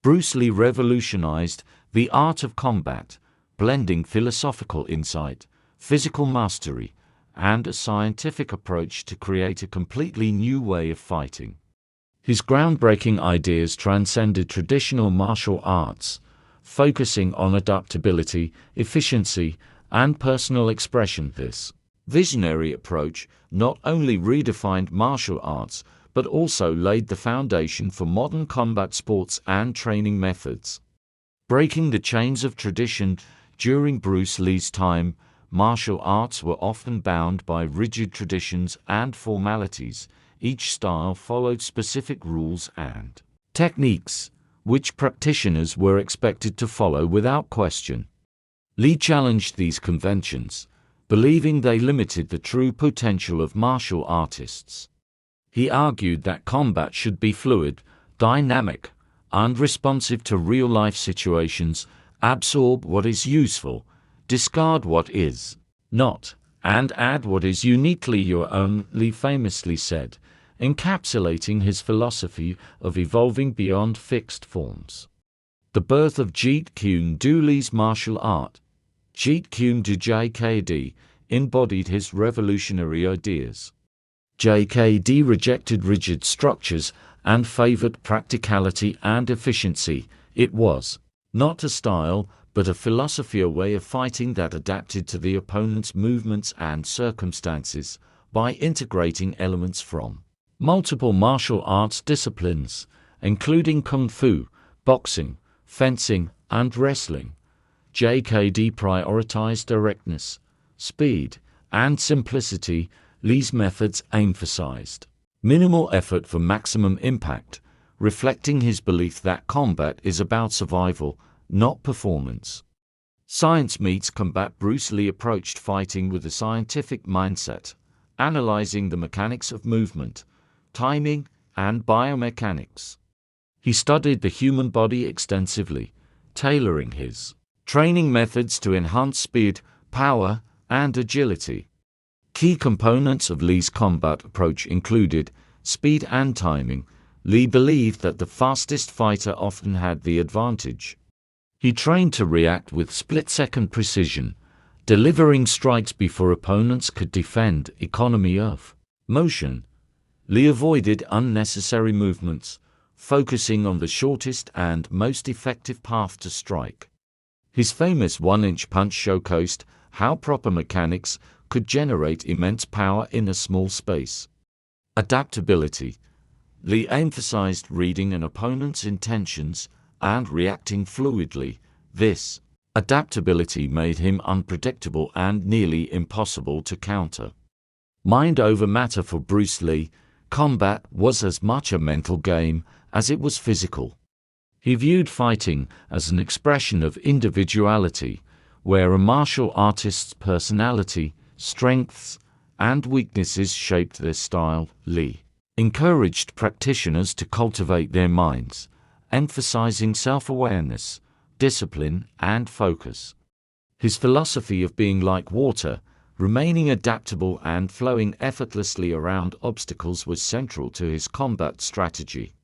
Bruce Lee revolutionized the art of combat, blending philosophical insight, physical mastery, and a scientific approach to create a completely new way of fighting. His groundbreaking ideas transcended traditional martial arts, focusing on adaptability, efficiency, and personal expression. This visionary approach not only redefined martial arts, but also laid the foundation for modern combat sports and training methods. Breaking the chains of tradition, during Bruce Lee's time, martial arts were often bound by rigid traditions and formalities. Each style followed specific rules and techniques, which practitioners were expected to follow without question. Lee challenged these conventions, believing they limited the true potential of martial artists. He argued that combat should be fluid, dynamic, and responsive to real-life situations, absorb what is useful, discard what is not, and add what is uniquely your own, Lee famously said, encapsulating his philosophy of evolving beyond fixed forms. The birth of Jeet Kune Do. Lee's martial art, Jeet Kune Do (JKD), embodied his revolutionary ideas. JKD rejected rigid structures and favored practicality and efficiency. It was not a style, but a philosophy, a way of fighting that adapted to the opponent's movements and circumstances by integrating elements from multiple martial arts disciplines, including kung fu, boxing, fencing, and wrestling. JKD prioritized directness, speed, and simplicity. Lee's methods emphasized minimal effort for maximum impact, reflecting his belief that combat is about survival, not performance. Science meets combat. Bruce Lee approached fighting with a scientific mindset, analyzing the mechanics of movement, timing, and biomechanics. He studied the human body extensively, tailoring his training methods to enhance speed, power, and agility. Key components of Lee's combat approach included speed and timing. Lee believed that the fastest fighter often had the advantage. He trained to react with split-second precision, delivering strikes before opponents could defend. Economy of motion. Lee avoided unnecessary movements, focusing on the shortest and most effective path to strike. His famous one-inch punch showcased how proper mechanics could generate immense power in a small space. Adaptability. Lee emphasized reading an opponent's intentions and reacting fluidly. This adaptability made him unpredictable and nearly impossible to counter. Mind over matter. For Bruce Lee, combat was as much a mental game as it was physical. He viewed fighting as an expression of individuality, where a martial artist's personality, strengths, and weaknesses shaped their style. Lee encouraged practitioners to cultivate their minds, emphasizing self-awareness, discipline, and focus. His philosophy of being like water, remaining adaptable and flowing effortlessly around obstacles was central to his combat strategy.